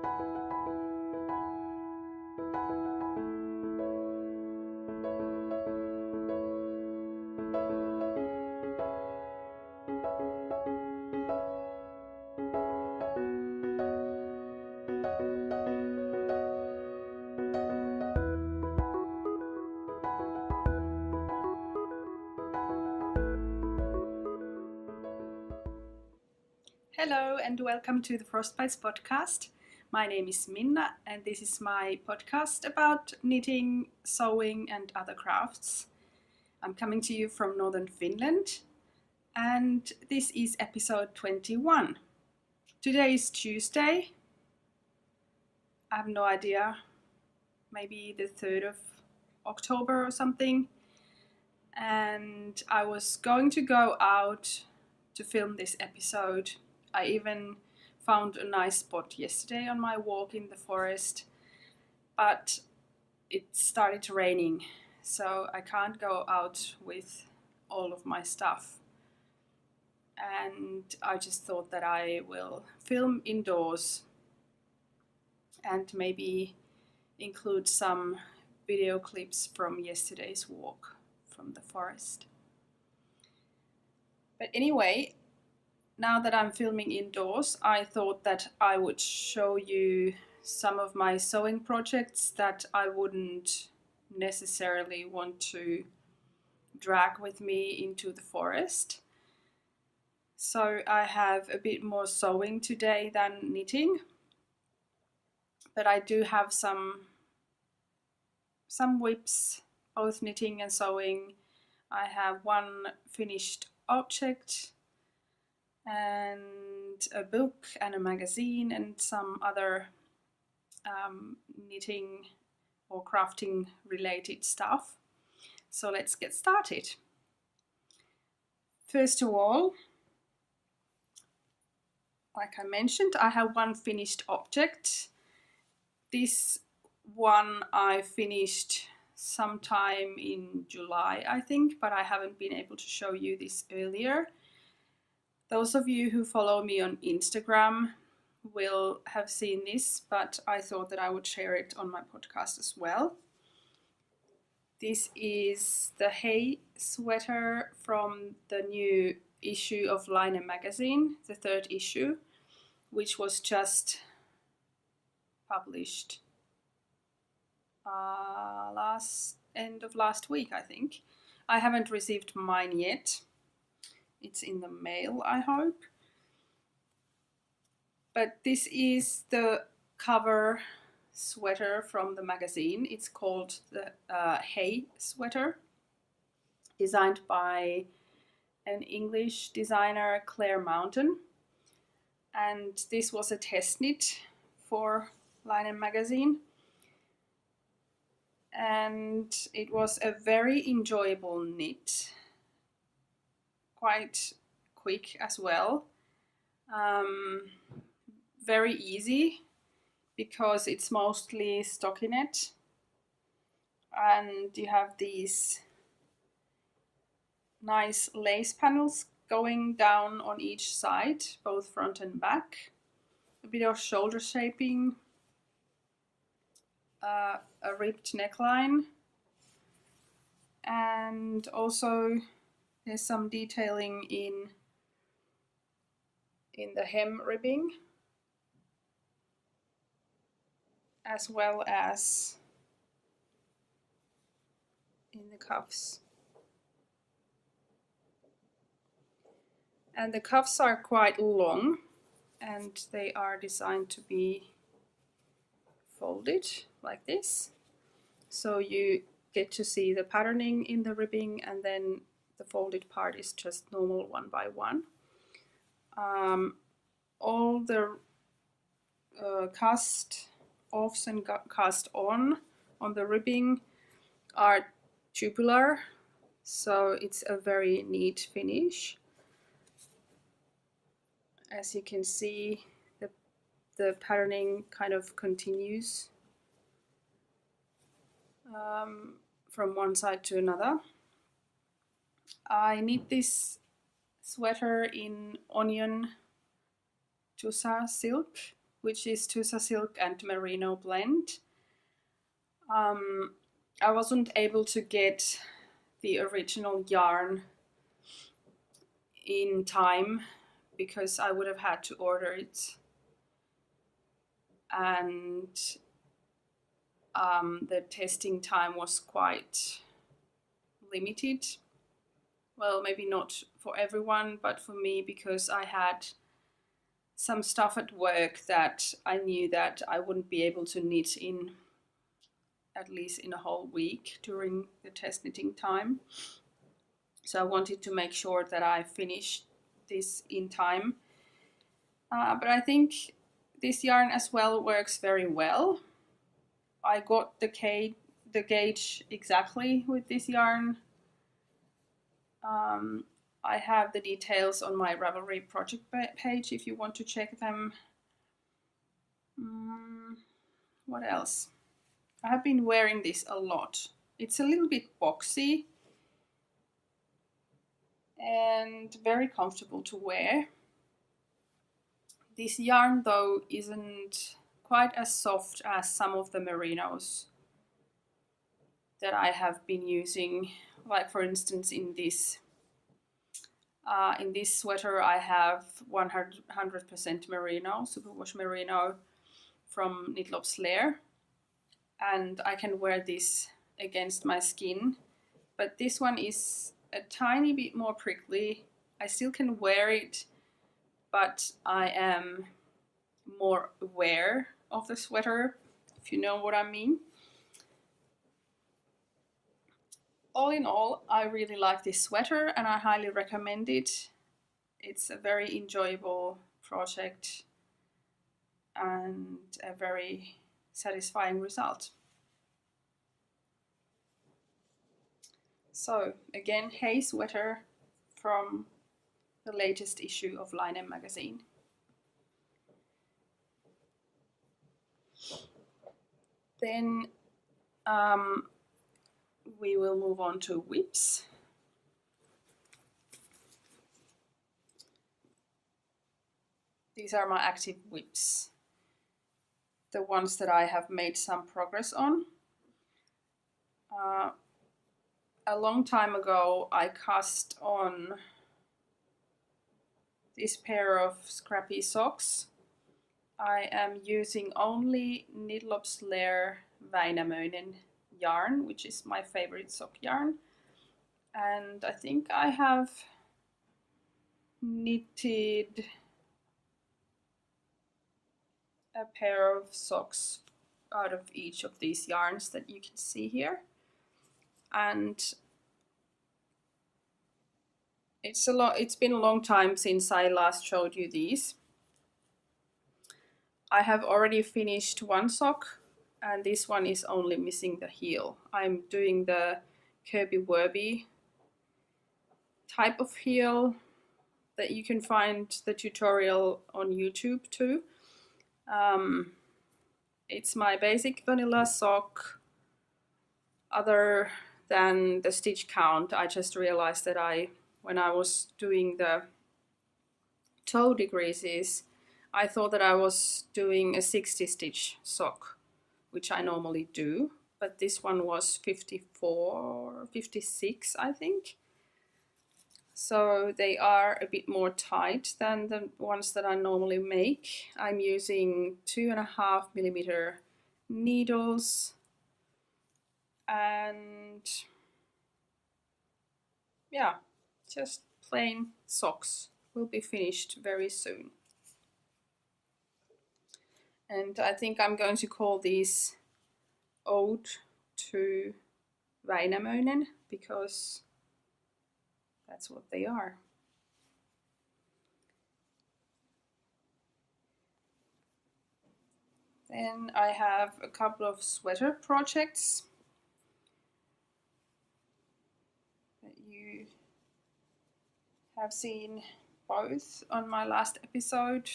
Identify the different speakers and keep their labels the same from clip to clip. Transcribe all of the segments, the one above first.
Speaker 1: Hello and welcome to the FROSTBITES podcast. My name is Minna and this is my podcast about knitting, sewing and other crafts. I'm coming to you from northern Finland and this is episode 21. Today is Tuesday. I have no idea, maybe the 3rd of October or something. And I was going to go out to film this episode. I even found a nice spot yesterday on my walk in the forest, but it started raining, so I can't go out with all of my stuff. And I just thought that I will film indoors and maybe include some video clips from yesterday's walk from the forest. But anyway, now that I'm filming indoors, I thought that I would show you some of my sewing projects that I wouldn't necessarily want to drag with me into the forest. So I have a bit more sewing today than knitting, but I do have some whips, both knitting and sewing. I have one finished object and a book and a magazine and some other knitting or crafting related stuff. So let's get started. First of all, like I mentioned, I have one finished object. This one I finished sometime in July, I think, but I haven't been able to show you this earlier. Those of you who follow me on Instagram will have seen this, but I thought that I would share it on my podcast as well. This is the hay sweater from the new issue of Line magazine, the 3rd issue, which was just published end of last week, I think. I haven't received mine yet. It's in the mail, I hope. But this is the cover sweater from the magazine. It's called the Hay Sweater, designed by an English designer, Claire Mountain. And this was a test knit for Line magazine. And it was a very enjoyable knit. Quite quick as well. Very easy because it's mostly stockinette, and you have these nice lace panels going down on each side, both front and back. A bit of shoulder shaping, a ribbed neckline, and also there's some detailing in the hem ribbing, as well as in the cuffs. And the cuffs are quite long and they are designed to be folded like this. So you get to see the patterning in the ribbing, and then the folded part is just normal one by one. All the cast offs and cast on the ribbing are tubular, so it's a very neat finish. As you can see, the patterning kind of continues from one side to another. I knit this sweater in onion tussa silk, which is Tusa Silk and Merino blend. I wasn't able to get the original yarn in time because I would have had to order it, and the testing time was quite limited. Well, maybe not for everyone, but for me, because I had some stuff at work that I knew that I wouldn't be able to knit in at least in a whole week during the test knitting time. So I wanted to make sure that I finished this in time. But I think this yarn as well works very well. I got the gauge exactly with this yarn. I have the details on my Ravelry project page if you want to check them. What else? I have been wearing this a lot. It's a little bit boxy and very comfortable to wear. This yarn though isn't quite as soft as some of the merinos that I have been using. Like for instance in this sweater I have 100% merino, superwash merino from Knitlop's Lair, and I can wear this against my skin, but this one is a tiny bit more prickly. I still can wear it, but I am more aware of the sweater, if you know what I mean. All in all, I really like this sweater and I highly recommend it. It's a very enjoyable project and a very satisfying result. So again, Hey Sweater from the latest issue of Linen magazine. Then we will move on to whips. These are my active whips, the ones that I have made some progress on. A long time ago I cast on this pair of scrappy socks. I am using only Knitlop's Lair Väinämöinen yarn, which is my favorite sock yarn. And I think I have knitted a pair of socks out of each of these yarns that you can see here. And it's been a long time since I last showed you these. I have already finished one sock, and this one is only missing the heel. I'm doing the Kirby Werby type of heel that you can find the tutorial on YouTube too. It's my basic vanilla sock. Other than the stitch count, I just realized that when I was doing the toe decreases, I thought that I was doing a 60 stitch sock, which I normally do, but this one was 54, 56, I think. So they are a bit more tight than the ones that I normally make. I'm using 2.5mm needles, and yeah, just plain socks. Will be finished very soon. And I think I'm going to call these Ode to Väinämöinen because that's what they are. Then I have a couple of sweater projects that you have seen both on my last episode.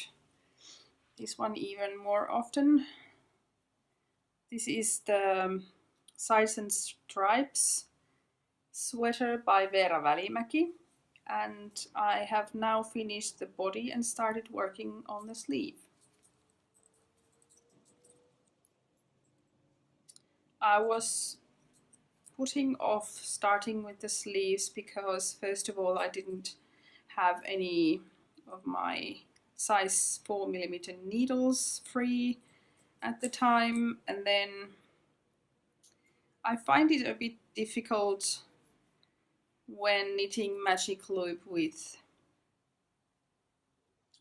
Speaker 1: This one even more often. This is the Sides and Stripes sweater by Veera Välimäki, and I have now finished the body and started working on the sleeve. I was putting off starting with the sleeves because first of all I didn't have any of my size 4mm needles free at the time, and then I find it a bit difficult when knitting magic loop with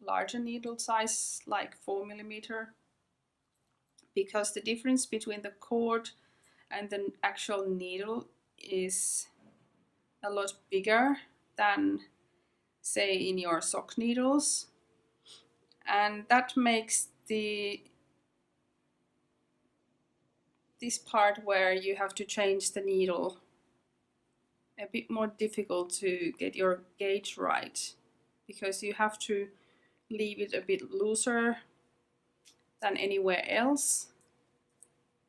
Speaker 1: larger needle size like 4mm, because the difference between the cord and the actual needle is a lot bigger than, say, in your sock needles, and that makes this part where you have to change the needle a bit more difficult to get your gauge right, because you have to leave it a bit looser than anywhere else,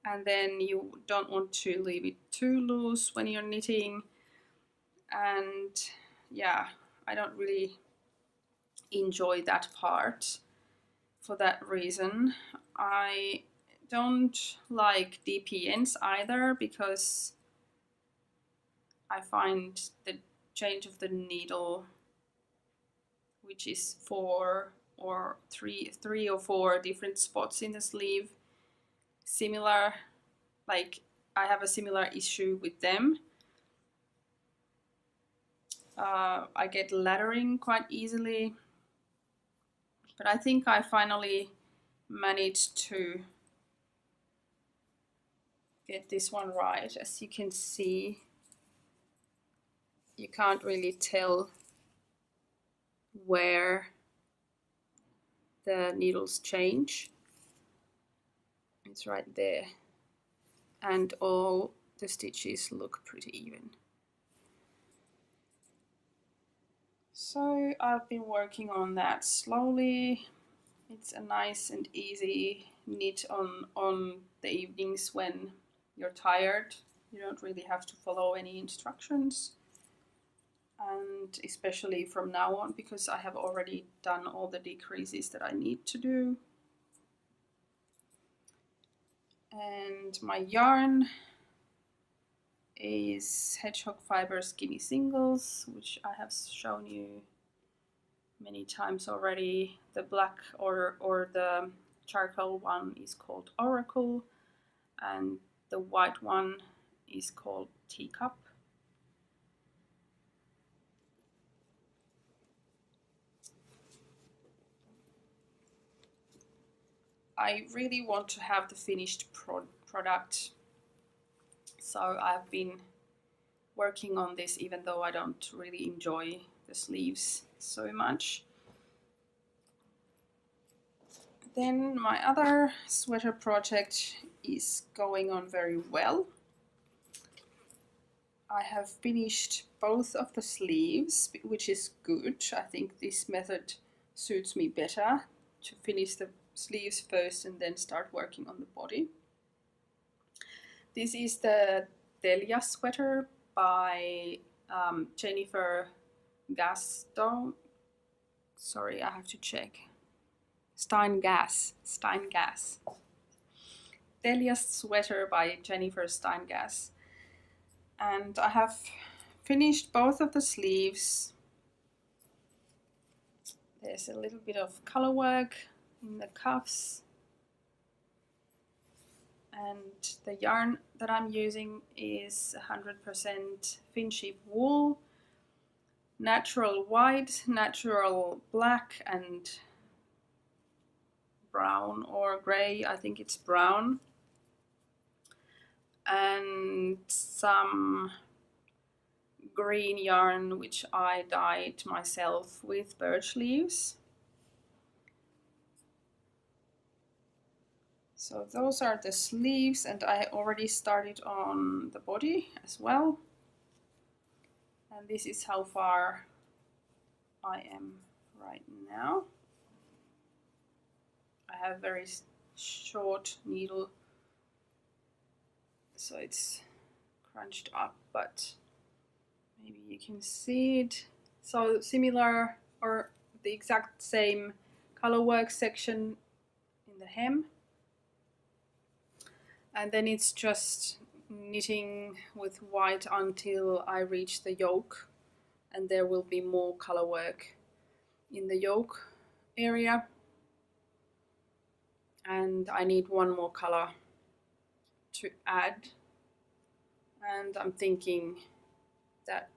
Speaker 1: and then you don't want to leave it too loose when you're knitting. And yeah, I don't really enjoy that part for that reason. I don't like DPNs either, because I find the change of the needle, which is three or four different spots in the sleeve, similar. Like, I have a similar issue with them. I get laddering quite easily, but I think I finally managed to get this one right. As you can see, you can't really tell where the needles change. It's right there, and all the stitches look pretty even. So I've been working on that slowly. It's a nice and easy knit on the evenings when you're tired. You don't really have to follow any instructions. And especially from now on, because I have already done all the decreases that I need to do. And my yarn is Hedgehog Fiber Skinny Singles, which I have shown you many times already. The black or the charcoal one is called Oracle, and the white one is called Teacup. I really want to have the finished product, so I've been working on this even though I don't really enjoy the sleeves so much. Then my other sweater project is going on very well. I have finished both of the sleeves, which is good. I think this method suits me better, to finish the sleeves first and then start working on the body. This is the Dahlia sweater by Jennifer Gaston. Sorry, I have to check. Steingas. Dahlia sweater by Jennifer Steingas. And I have finished both of the sleeves. There's a little bit of color work in the cuffs. And the yarn that I'm using is 100% Finship wool, natural white, natural black, and brown or grey. I think it's brown. And some green yarn which I dyed myself with birch leaves. So those are the sleeves, and I already started on the body as well. And this is how far I am right now. I have very short needle, so it's crunched up, but maybe you can see it. So similar, or the exact same color work section in the hem. And then it's just knitting with white until I reach the yoke, and there will be more color work in the yoke area. And I need one more color to add, and I'm thinking that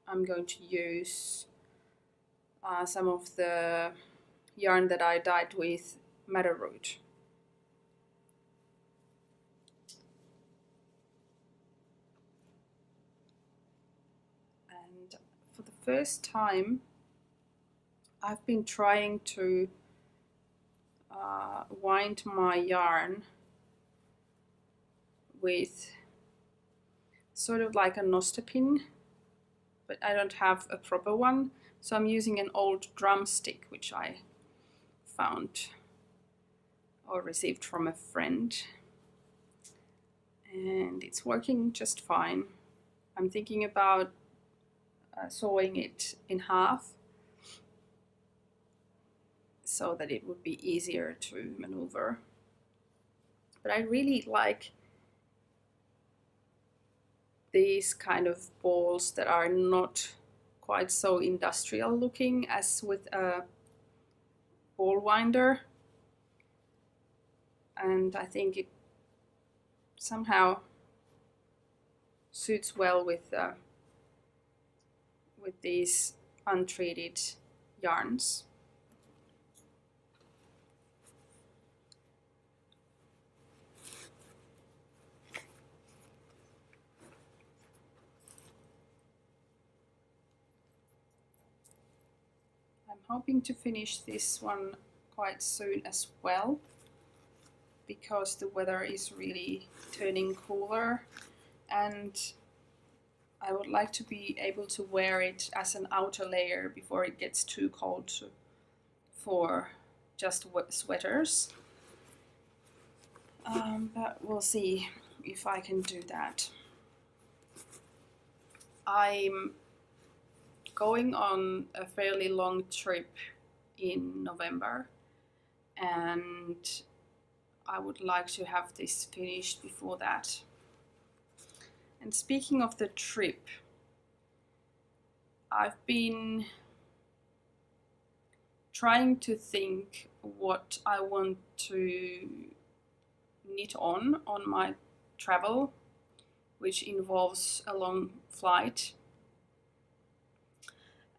Speaker 1: I'm going to use some of the yarn that I dyed with madder root. And for the first time, I've been trying to wind my yarn with sort of like a noster pin, but I don't have a proper one, so I'm using an old drumstick which I found or received from a friend, and it's working just fine. I'm thinking about sawing it in half so that it would be easier to maneuver. But I really like these kind of balls that are not quite so industrial looking as with a ball winder, and I think it somehow suits well with these untreated yarns. I'm hoping to finish this one quite soon as well, because the weather is really turning cooler, and I would like to be able to wear it as an outer layer before it gets too cold for just sweaters. But we'll see if I can do that. I'm going on a fairly long trip in November, and I would like to have this finished before that. And speaking of the trip, I've been trying to think what I want to knit on my travel, which involves a long flight.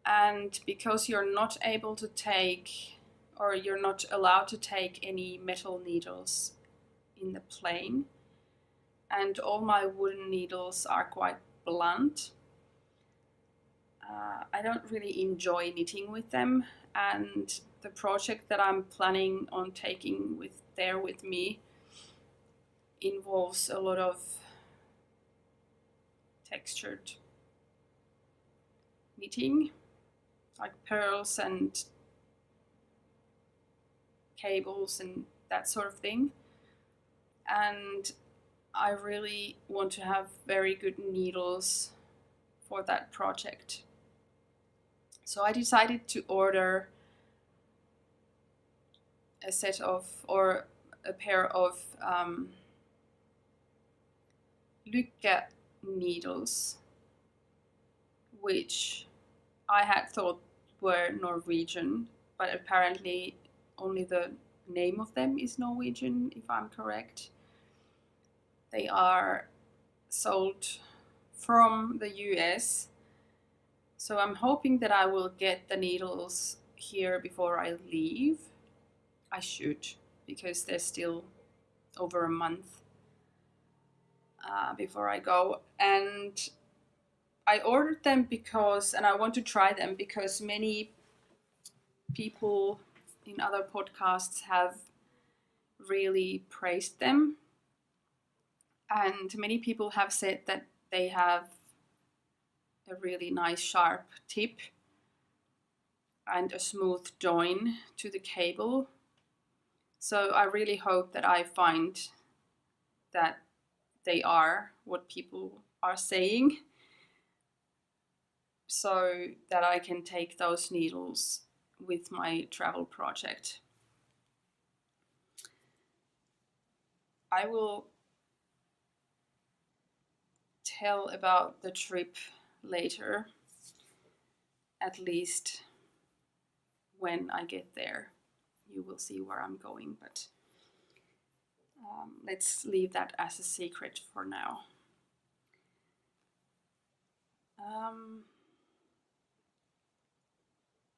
Speaker 1: And because you're not able to take, or you're not allowed to take any metal needles in the plane, and all my wooden needles are quite blunt, I don't really enjoy knitting with them, and the project that I'm planning on taking with me involves a lot of textured knitting, like pearls and cables and that sort of thing. And I really want to have very good needles for that project. So I decided to order a pair of Lykke needles, which I had thought were Norwegian, but apparently only the name of them is Norwegian, if I'm correct. They are sold from the US, so I'm hoping that I will get the needles here before I leave. I should, because there's still over a month before I go. And I ordered them because, and I want to try them because many people in other podcasts have really praised them. And many people have said that they have a really nice sharp tip and a smooth join to the cable. So I really hope that I find that they are what people are saying, so that I can take those needles with my travel project. I will tell about the trip later, at least when I get there. You will see where I'm going, but let's leave that as a secret for now.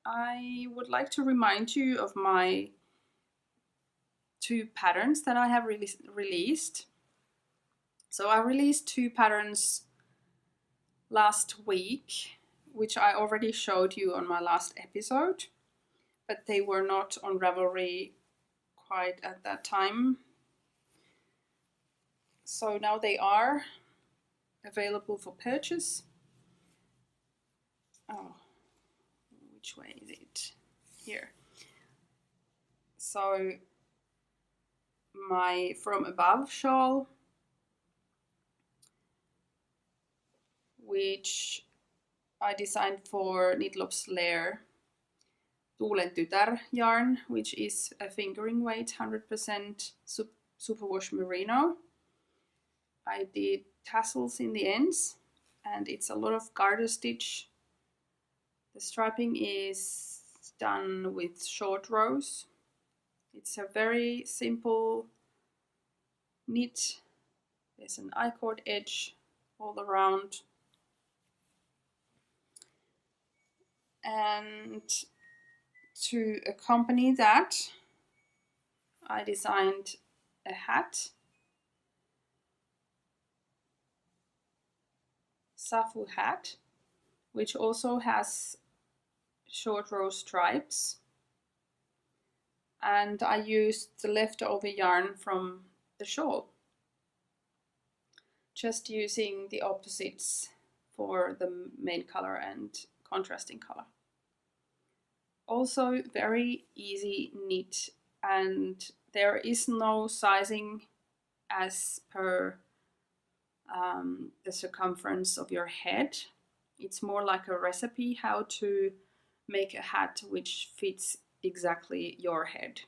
Speaker 1: I would like to remind you of my 2 patterns that I have released. So I released 2 patterns last week, which I already showed you on my last episode, but they were not on Ravelry quite at that time. So now they are available for purchase. Oh, which way is it? Here. So my From Above shawl, which I designed for Knitlops Lair Tuulen Tytär yarn, which is a fingering weight 100% superwash merino. I did tassels in the ends, and it's a lot of garter stitch. The striping is done with short rows. It's a very simple knit. There's an I-cord edge all around. And to accompany that, I designed a hat, Safu hat, which also has short row stripes. And I used the leftover yarn from the shawl, just using the opposites for the main color and contrasting color. Also very easy knit, and there is no sizing as per the circumference of your head. It's more like a recipe how to make a hat which fits exactly your head.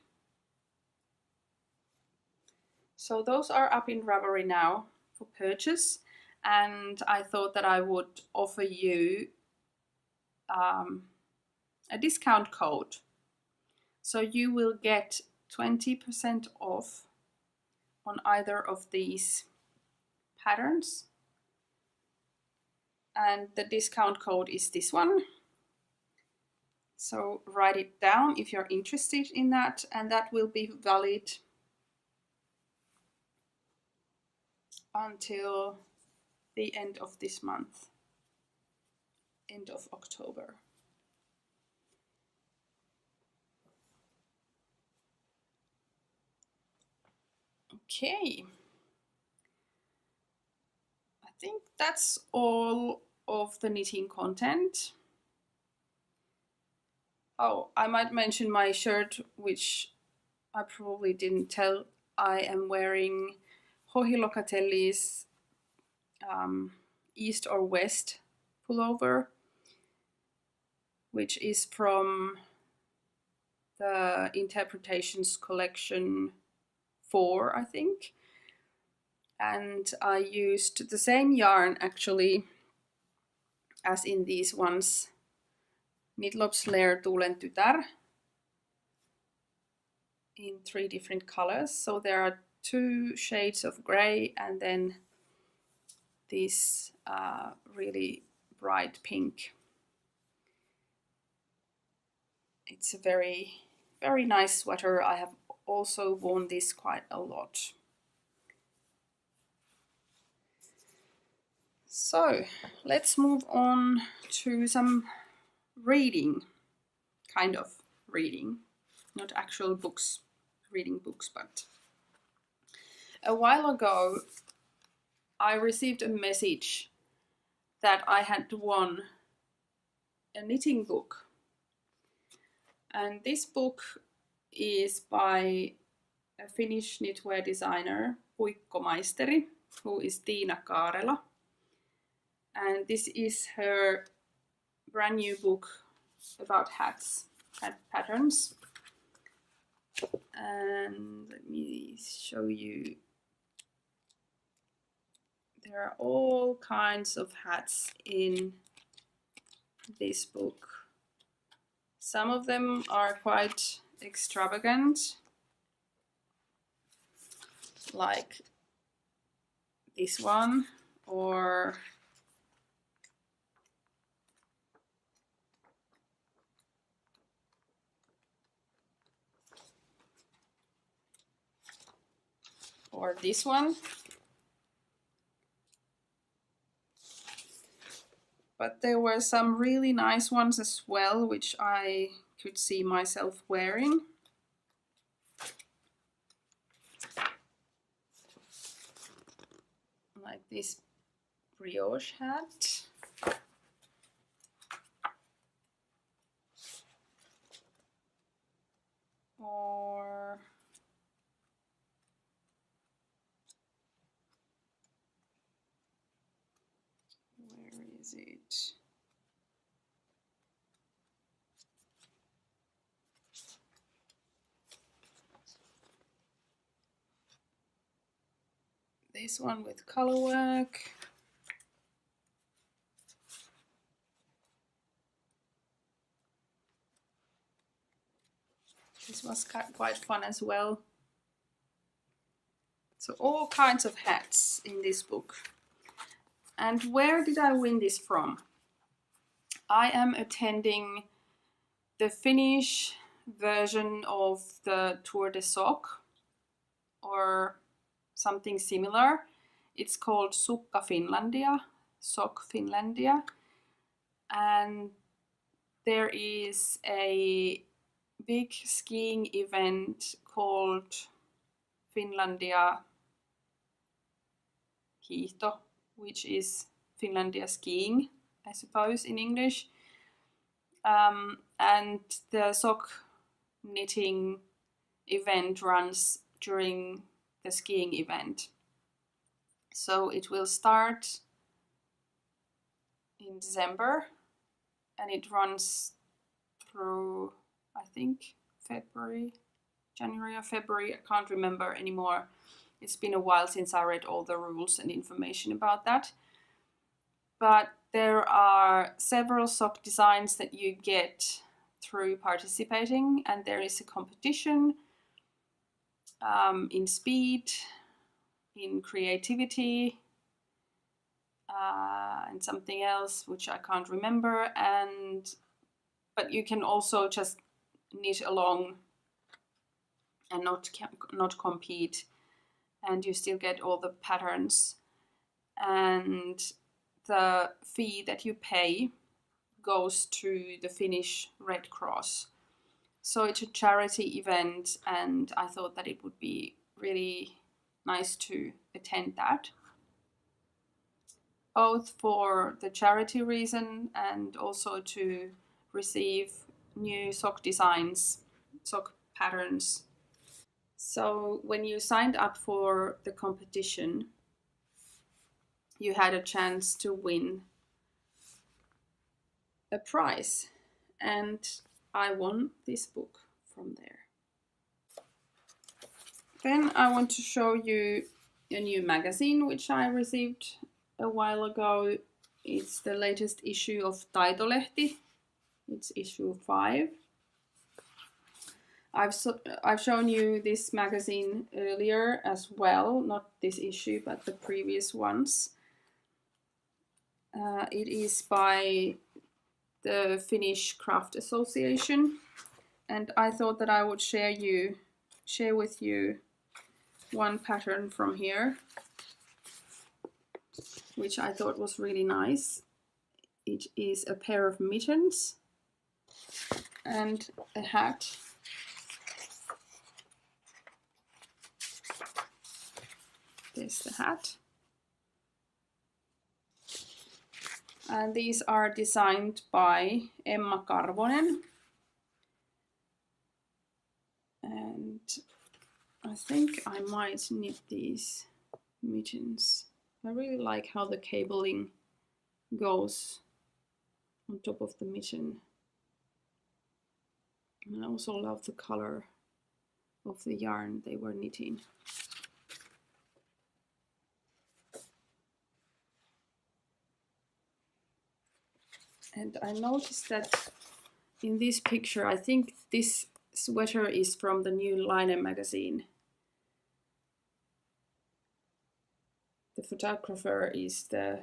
Speaker 1: So those are up in Ravelry now for purchase, and I thought that I would offer you a discount code. So you will get 20% off on either of these patterns. And the discount code is this one. So write it down if you're interested in that, and that will be valid until the end of this month, end of October. Okay. I think that's all of the knitting content. Oh, I might mention my shirt, which I probably didn't tell. I am wearing Hohi Locatelli's East or West pullover, which is from the Interpretations collection 4, I think. And I used the same yarn actually as in these ones, Knitlops Lair Tuulen Tytär, in 3 different colors. So there are 2 shades of gray and then this really bright pink. It's a very, very nice sweater. I have also worn this quite a lot. So let's move on to some reading, kind of reading, not actual books, reading books, but a while ago I received a message that I had won a knitting book. And this book is by a Finnish knitwear designer, Puikkomaisteri, who is Tiina Kaarela. And this is her brand new book about hats, hat patterns. And let me show you There are all kinds of hats in this book. Some of them are quite extravagant, like this one, or this one. But there were some really nice ones as well, which I could see myself wearing. Like this brioche hat. Or where is it? This one with color work. This was quite fun as well. So all kinds of hats in this book. And where did I win this from? I am attending the Finnish version of the Tour de Sock, or something similar. It's called Sukka Finlandia, Sock Finlandia. And there is a big skiing event called Finlandia Hiihto, which is Finlandia skiing, I suppose, in English. And the sock knitting event runs during the skiing event. So it will start in December and it runs through, I think, January or February. I can't remember anymore. It's been a while since I read all the rules and information about that. But there are several sock designs that you get through participating, and there is a competition in speed, in creativity, and something else which I can't remember. But you can also just knit along and not compete, and you still get all the patterns. And the fee that you pay goes to the Finnish Red Cross. So it's a charity event, and I thought that it would be really nice to attend that, both for the charity reason and also to receive new sock designs, sock patterns. So when you signed up for the competition, you had a chance to win a prize, and I won this book from there. Then I want to show you a new magazine which I received a while ago. It's the latest issue of Taitolehti. It's issue 5. I've shown you this magazine earlier as well, not this issue, but the previous ones. It is by the Finnish Craft Association, and I thought that I would share with you one pattern from here, which I thought was really nice. It is a pair of mittens and a hat. There's the hat. And these are designed by Emma Karvonen. And I think I might knit these mittens. I really like how the cabling goes on top of the mitten. And I also love the color of the yarn they were knitting. And I noticed that in this picture, I think this sweater is from the new Line magazine. The photographer is the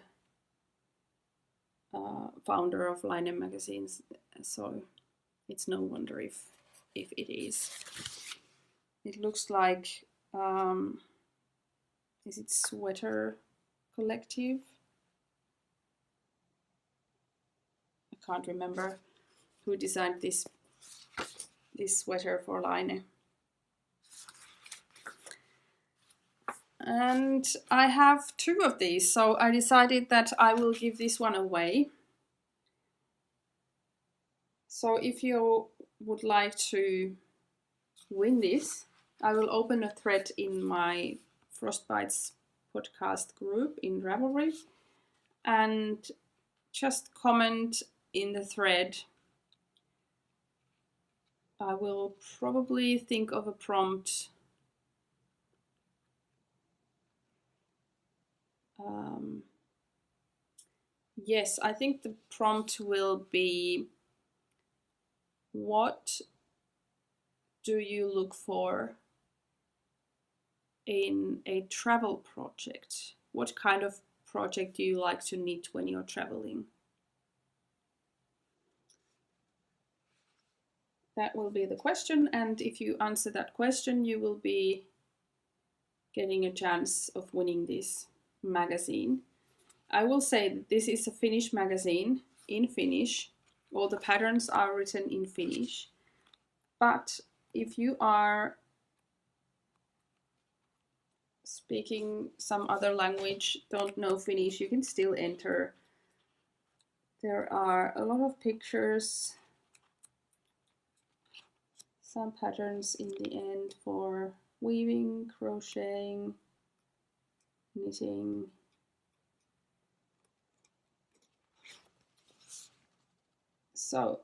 Speaker 1: founder of Line magazines, so it's no wonder if it is. It looks like, is it Sweater Collective? I can't remember who designed this sweater for Line. And I have 2 of these, so I decided that I will give this one away. So if you would like to win this, I will open a thread in my FROSTBITES podcast group in Ravelry, and just comment in the thread. I will probably think of a prompt. Yes, I think the prompt will be, what do you look for in a travel project? What kind of project do you like to knit when you're traveling? That will be the question, and if you answer that question, you will be getting a chance of winning this magazine. I will say that this is a Finnish magazine in Finnish. All the patterns are written in Finnish. But if you are speaking some other language, don't know Finnish, you can still enter. There are a lot of pictures, some patterns in the end for weaving, crocheting, knitting. So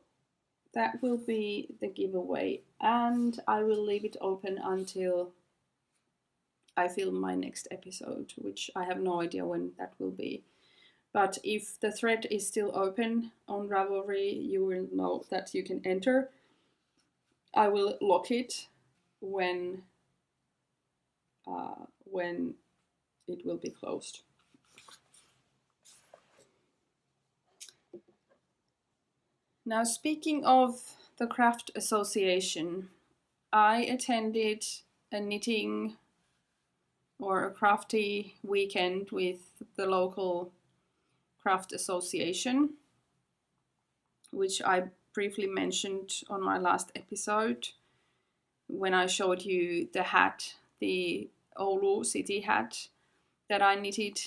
Speaker 1: that will be the giveaway, and I will leave it open until I film my next episode, which I have no idea when that will be. But if the thread is still open on Ravelry, you will know that you can enter. I will lock it when it will be closed. Now, speaking of the craft association, I attended a knitting or a crafty weekend with the local craft association, which I briefly mentioned on my last episode when I showed you the hat, the Oulu city hat that I knitted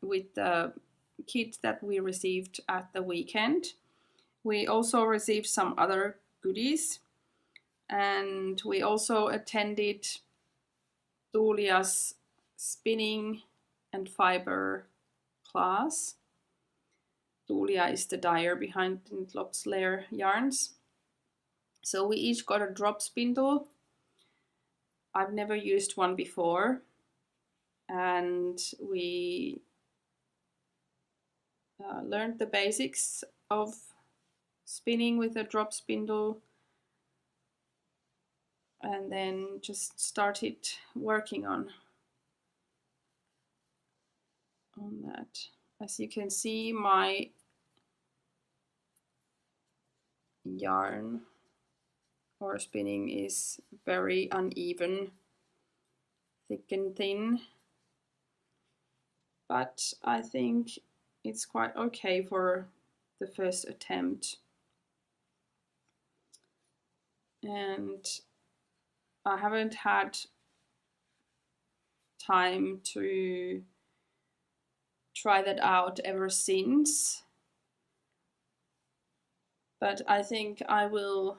Speaker 1: with the kit that we received at the weekend. We also received some other goodies, and we also attended Dahlia's spinning and fiber class. Dahlia is the dyer behind Knitlop's Lair yarns. So we each got a drop spindle. I've never used one before, and we learned the basics of spinning with a drop spindle, and then just started working on that. As you can see, my yarn or spinning is very uneven, thick and thin, but I think it's quite okay for the first attempt. And I haven't had time to try that out ever since, but I think I will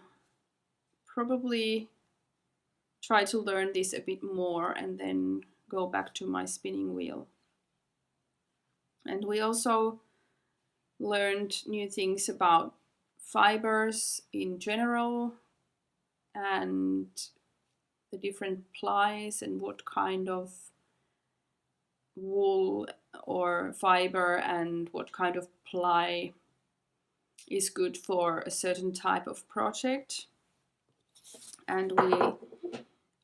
Speaker 1: probably try to learn this a bit more and then go back to my spinning wheel. And we also learned new things about fibers in general and the different plies and what kind of wool or fiber and what kind of ply is good for a certain type of project. And we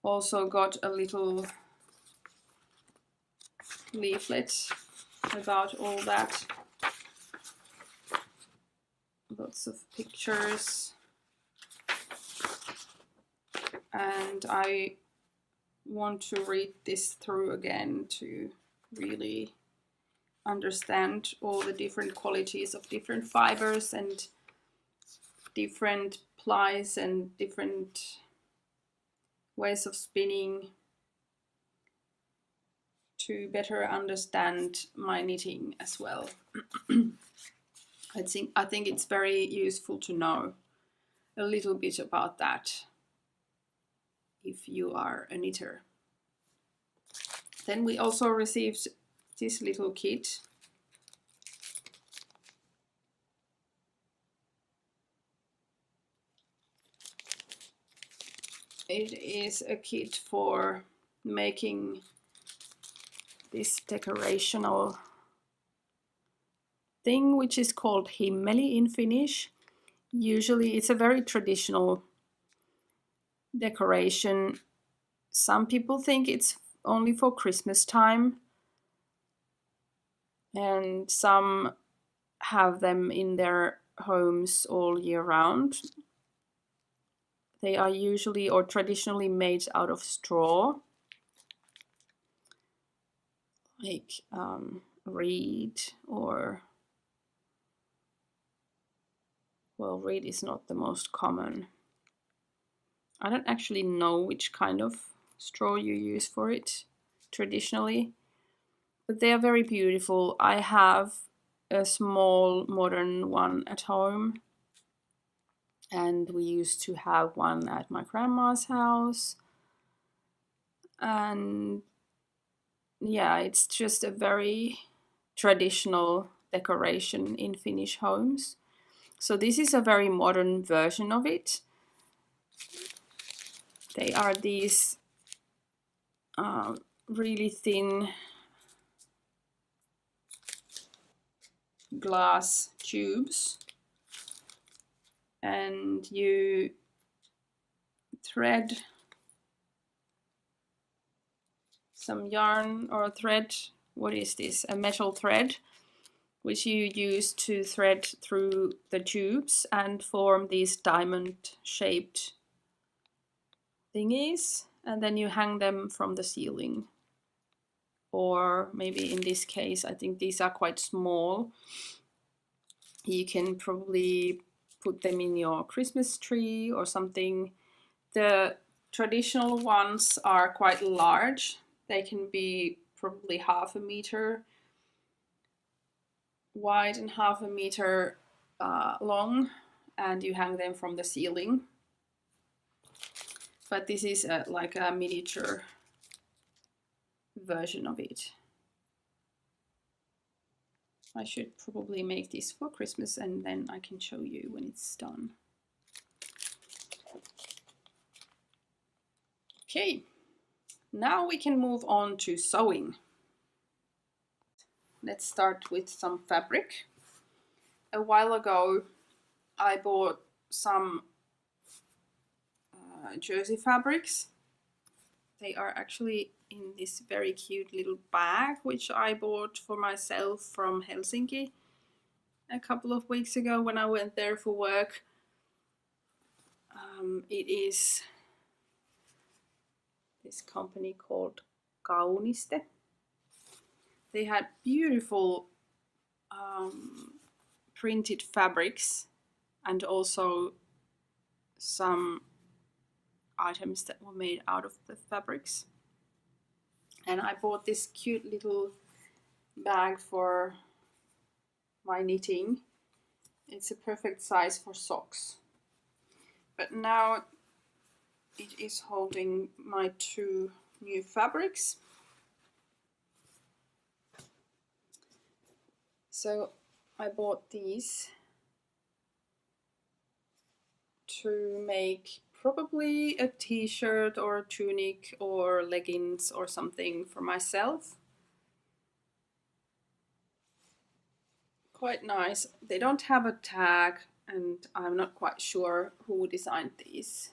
Speaker 1: also got a little leaflet about all that. Lots of pictures. And I want to read this through again to really understand all the different qualities of different fibers and different plies and different ways of spinning, to better understand my knitting as well. I think it's very useful to know a little bit about that if you are a knitter. Then we also received this little kit. It is a kit for making this decorational thing, which is called himmeli in Finnish. Usually it's a very traditional decoration. Some people think it's only for Christmas time, and some have them in their homes all year round. They are usually or traditionally made out of straw, like reed, or, well, reed is not the most common. I don't actually know which kind of straw you use for it traditionally, but they are very beautiful. I have a small modern one at home, and we used to have one at my grandma's house. And yeah, it's just a very traditional decoration in Finnish homes. So this is a very modern version of it. They are these really thin glass tubes, and you thread some yarn or thread. What is this? A metal thread, which you use to thread through the tubes and form these diamond-shaped thingies, and then you hang them from the ceiling. Or maybe in this case, I think these are quite small. You can probably put them in your Christmas tree or something. The traditional ones are quite large. They can be probably 1/2 meter wide and 1/2 meter long, and you hang them from the ceiling. But this is like a miniature version of it. I should probably make this for Christmas, and then I can show you when it's done. Okay, now we can move on to sewing. Let's start with some fabric. A while ago, I bought some jersey fabrics. They are actually in this very cute little bag, which I bought for myself from Helsinki a couple of weeks ago when I went there for work. It is this company called Kauniste. They had beautiful printed fabrics and also some items that were made out of the fabrics. And I bought this cute little bag for my knitting. It's a perfect size for socks. But now it is holding my 2 new fabrics. So I bought these to make probably a t-shirt or a tunic or leggings or something for myself. quite nice. They don't have a tag, and I'm not quite sure who designed these,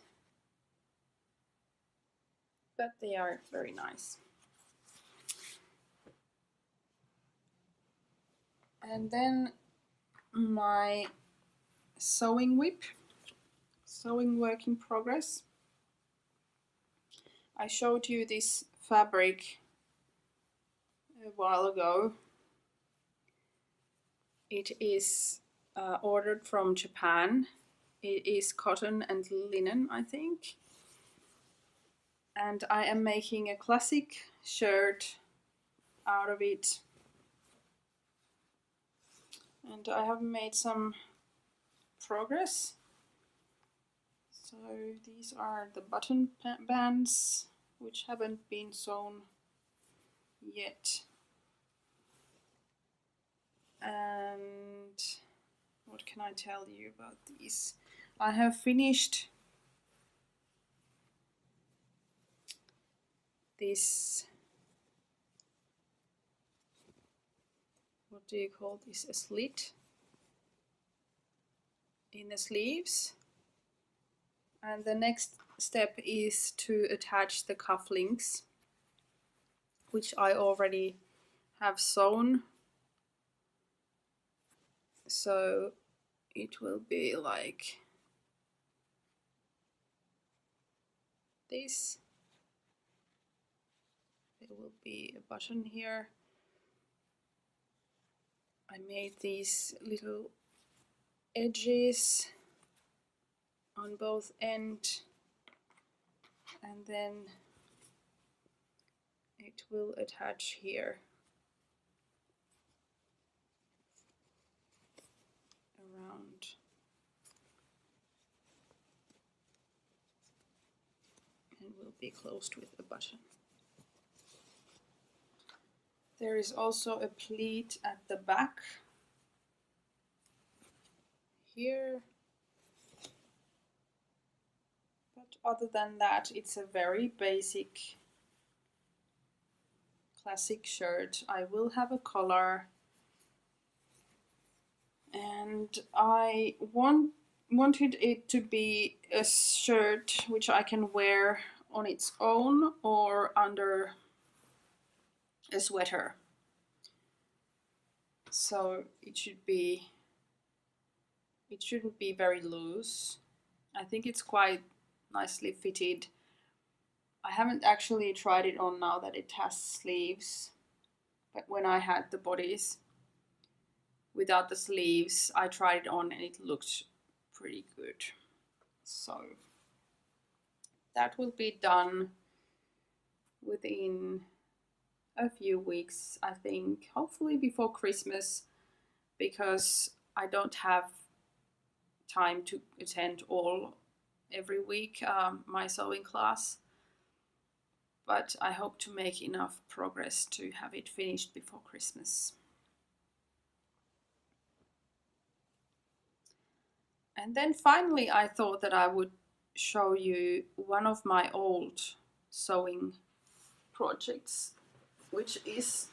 Speaker 1: but they are very nice. And then my sewing whip, sewing work in progress. I showed you this fabric a while ago. It is ordered from Japan. It is cotton and linen, I think. And I am making a classic shirt out of it. And I have made some progress. So these are the button bands, which haven't been sewn yet. And what can I tell you about these? I have finished this, what do you call this, a slit in the sleeves. And the next step is to attach the cufflinks, which I already have sewn. So it will be like this. There will be a button here. I made these little edges on both ends, and then it will attach here around. And will be closed with a button. There is also a pleat at the back here. But other than that, it's a very basic classic shirt. I will have a collar, and I wanted it to be a shirt which I can wear on its own or under a sweater. So it shouldn't be very loose. I think it's quite nicely fitted. I haven't actually tried it on now that it has sleeves, but when I had the bodies without the sleeves, I tried it on and it looked pretty good. So that will be done within a few weeks, I think, hopefully before Christmas, because I don't have time to attend every week my sewing class, but I hope to make enough progress to have it finished before Christmas. And then finally I thought that I would show you one of my old sewing projects, which is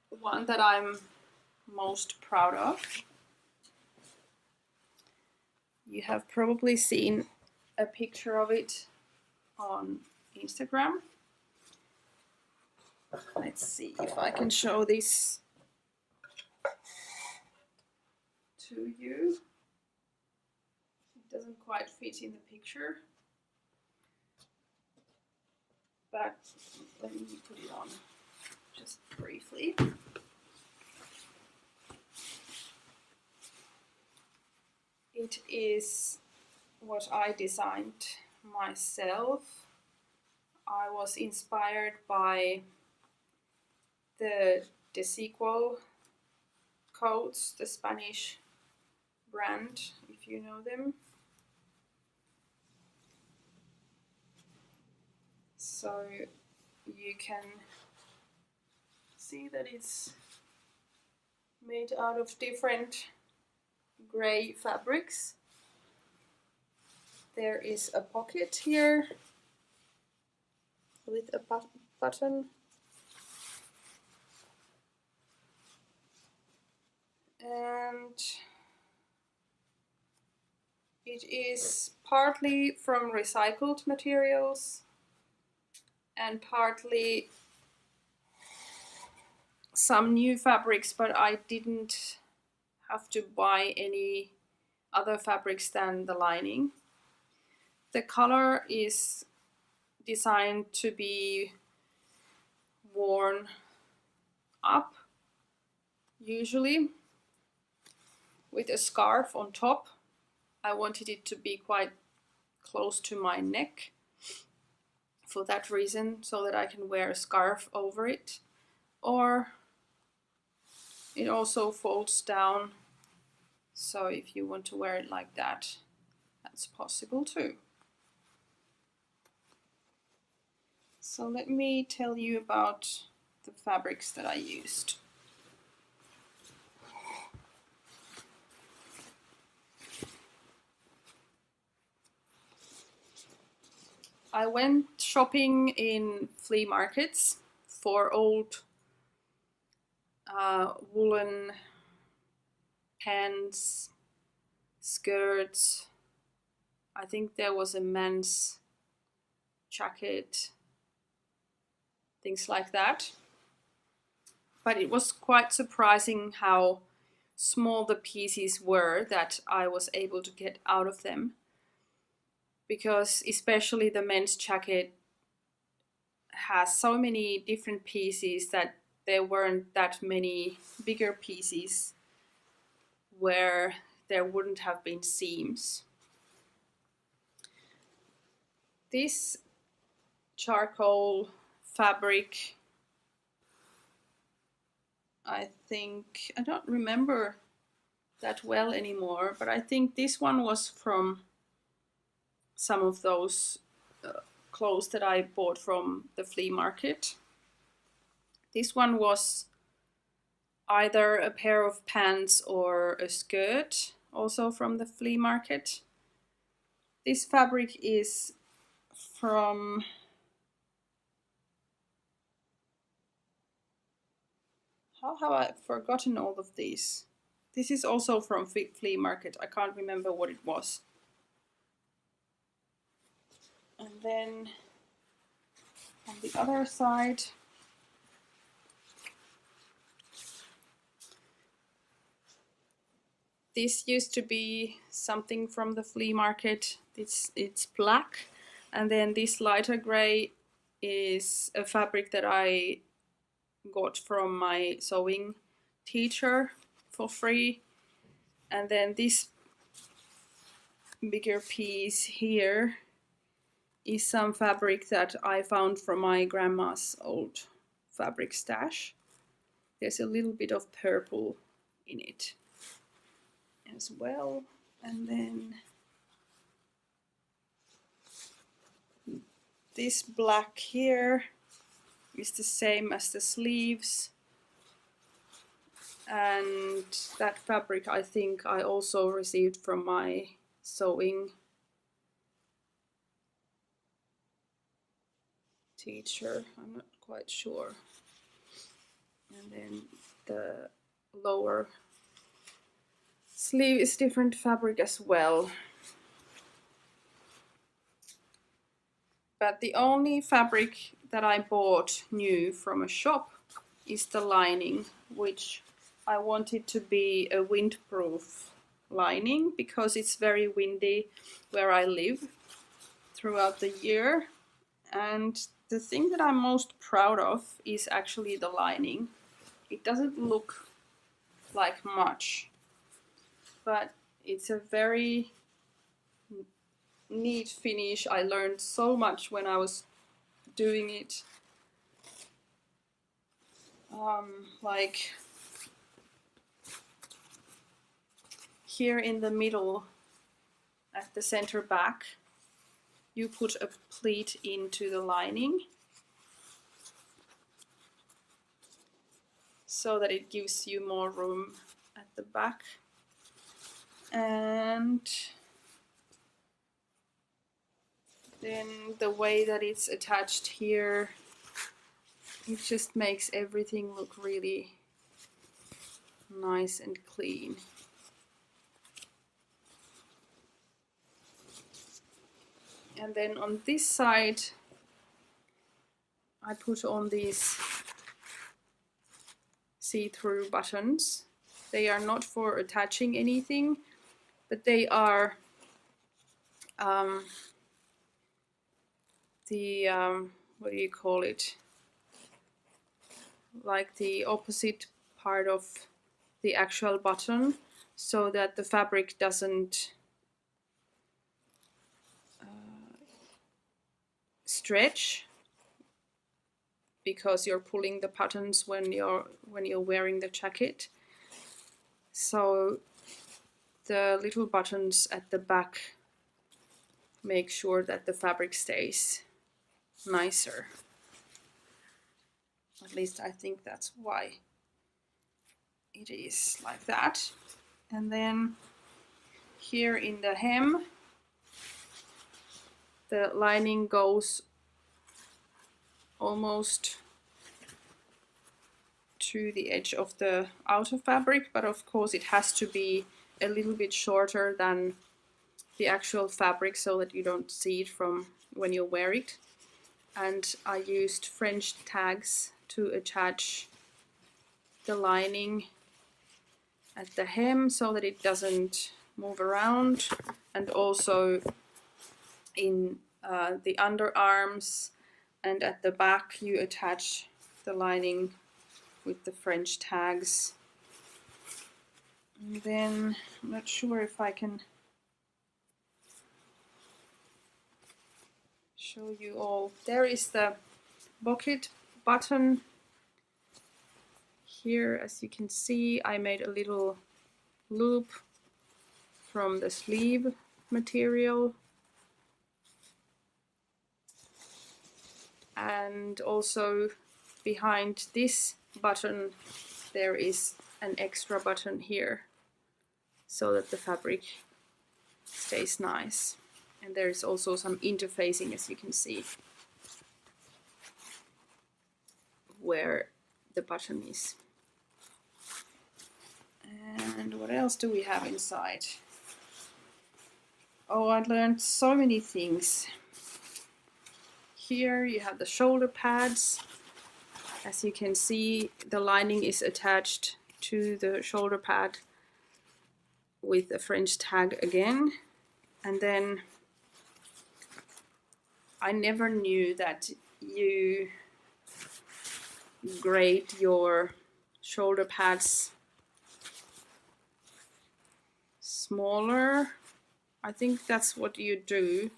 Speaker 1: one that I'm most proud of. You have probably seen a picture of it on Instagram. Let's see if I can show this to you. It doesn't quite fit in the picture, but let me put it on just briefly. It is what I designed myself. I was inspired by the Seethrough coats, the Spanish brand, if you know them. So you can see that it's made out of different gray fabrics. There is a pocket here with a button, and it is partly from recycled materials and partly some new fabrics, but I didn't have to buy any other fabrics than the lining. The color is designed to be worn up, usually with a scarf on top. I wanted it to be quite close to my neck for that reason, so that I can wear a scarf over it. Or it also folds down, so if you want to wear it like that, that's possible too. So let me tell you about the fabrics that I used. I went shopping in flea markets for old woolen pants, skirts. I think there was a men's jacket, things like that. But it was quite surprising how small the pieces were that I was able to get out of them. Because especially the men's jacket has so many different pieces that there weren't that many bigger pieces where there wouldn't have been seams. This charcoal fabric, I don't remember that well anymore, but I think this one was from some of those clothes that I bought from the flea market. This one was either a pair of pants or a skirt, also from the flea market. This fabric is from how have I forgotten all of these? This is also from flea market. I can't remember what it was. And then on the other side, this used to be something from the flea market. It's black, and then this lighter gray is a fabric that I got from my sewing teacher for free. And then this bigger piece here is some fabric that I found from my grandma's old fabric stash. There's a little bit of purple in it as well. And then this black here is the same as the sleeves. And that fabric I think I also received from my sewing teacher. I'm not quite sure. And then the lower sleeve is different fabric as well. But the only fabric that I bought new from a shop is the lining, which I wanted to be a windproof lining because it's very windy where I live throughout the year. And the thing that I'm most proud of is actually the lining. It doesn't look like much, but it's a very neat finish. I learned so much when I was doing it. Like here in the middle at the center back, you put a pleat into the lining so that it gives you more room at the back. And then the way that it's attached here, it just makes everything look really nice and clean. And then on this side, I put on these see-through buttons. They are not for attaching anything, but they are what do you call it? Like the opposite part of the actual button, so that the fabric doesn't stretch, because you're pulling the buttons when you're wearing the jacket. So the little buttons at the back make sure that the fabric stays nicer. At least I think that's why it is like that. And then here in the hem, the lining goes almost to the edge of the outer fabric, but of course it has to be a little bit shorter than the actual fabric so that you don't see it from when you wear it. And I used French tags to attach the lining at the hem so that it doesn't move around, and also in the underarms and at the back you attach the lining with the French tags. And then I'm not sure if I can show you all. There is the pocket button. Here, as you can see, I made a little loop from the sleeve material. And also behind this button there is an extra button here so that the fabric stays nice. And there is also some interfacing, as you can see, where the button is. And what else do we have inside? Oh, I learned so many things. Here you have the shoulder pads. As you can see, the lining is attached to the shoulder pad with a French tag again. And then I never knew that you grade your shoulder pads smaller. I think that's what you do.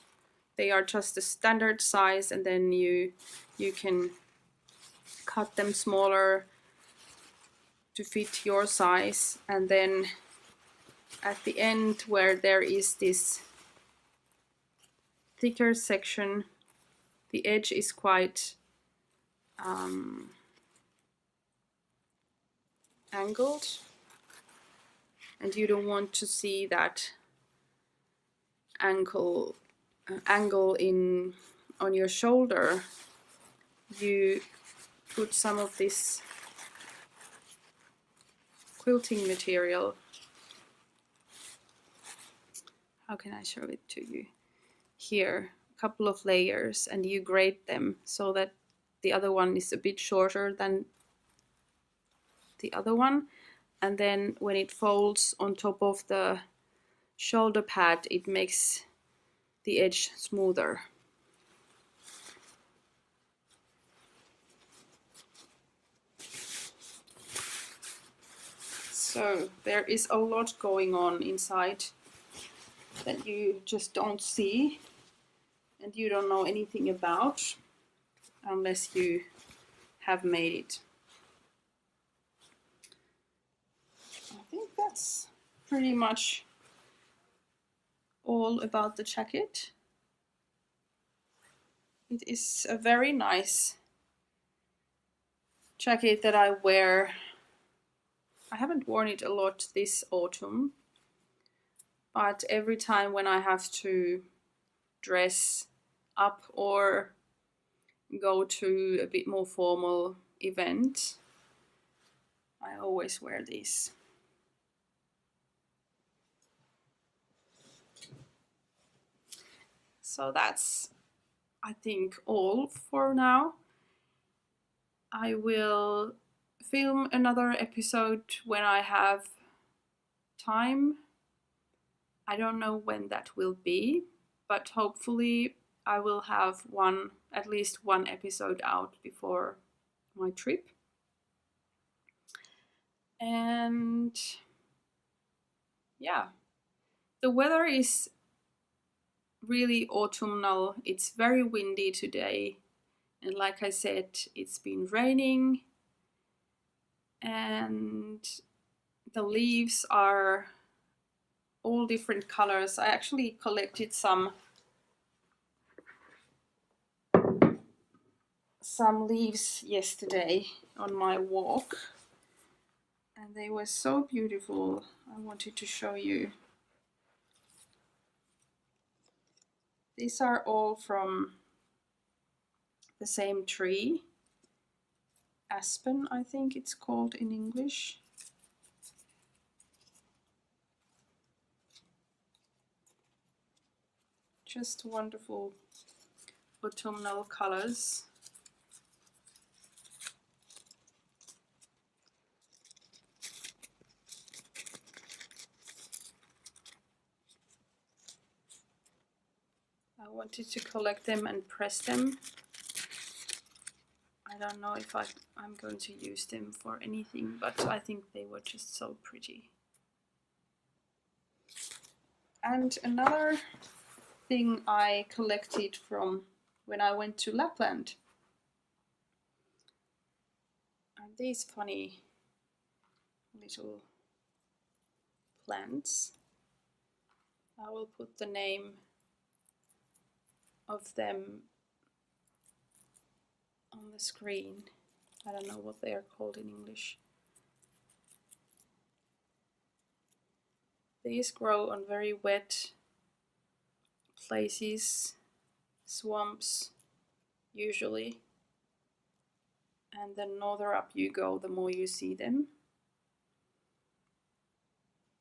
Speaker 1: They are just the standard size, and then you can cut them smaller to fit your size. And then at the end, where there is this thicker section, the edge is quite angled, and you don't want to see that angle on your shoulder. You put some of this quilting material. How can I show it to you? Here, a couple of layers, and you grade them so that the other one is a bit shorter than the other one. And then when it folds on top of the shoulder pad, it makes the edge smoother. So there is a lot going on inside that you just don't see and you don't know anything about unless you have made it. I think that's pretty much all about the jacket. It is a very nice jacket that I wear. I haven't worn it a lot this autumn, but every time when I have to dress up or go to a bit more formal event, I always wear these. So that's, I think, all for now. I will film another episode when I have time. I don't know when that will be, but hopefully I will have at least one episode out before my trip. And yeah, the weather is really autumnal. It's very windy today. And like I said, it's been raining. And the leaves are all different colors. I actually collected some leaves yesterday on my walk. And they were so beautiful. I wanted to show you. These are all from the same tree. Aspen, I think it's called in English. Just wonderful autumnal colors. I wanted to collect them and press them. I don't know if I'm going to use them for anything, but I think they were just so pretty. And another thing I collected from when I went to Lapland are these funny little plants. I will put the name of them on the screen. I don't know what they are called in English. These grow on very wet places, swamps usually, and the norther up you go, the more you see them.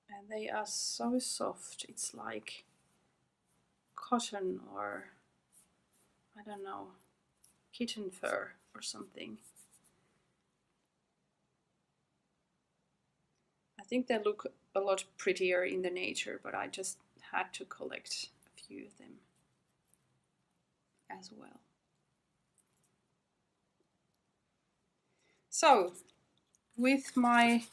Speaker 1: And they are so soft, it's like cotton or, I don't know, kitten fur or something. I think they look a lot prettier in the nature, but I just had to collect a few of them as well. So, with my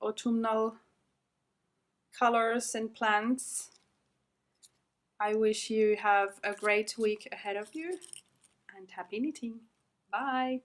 Speaker 1: autumnal colors and plants, I wish you have a great week ahead of you and happy knitting. Bye!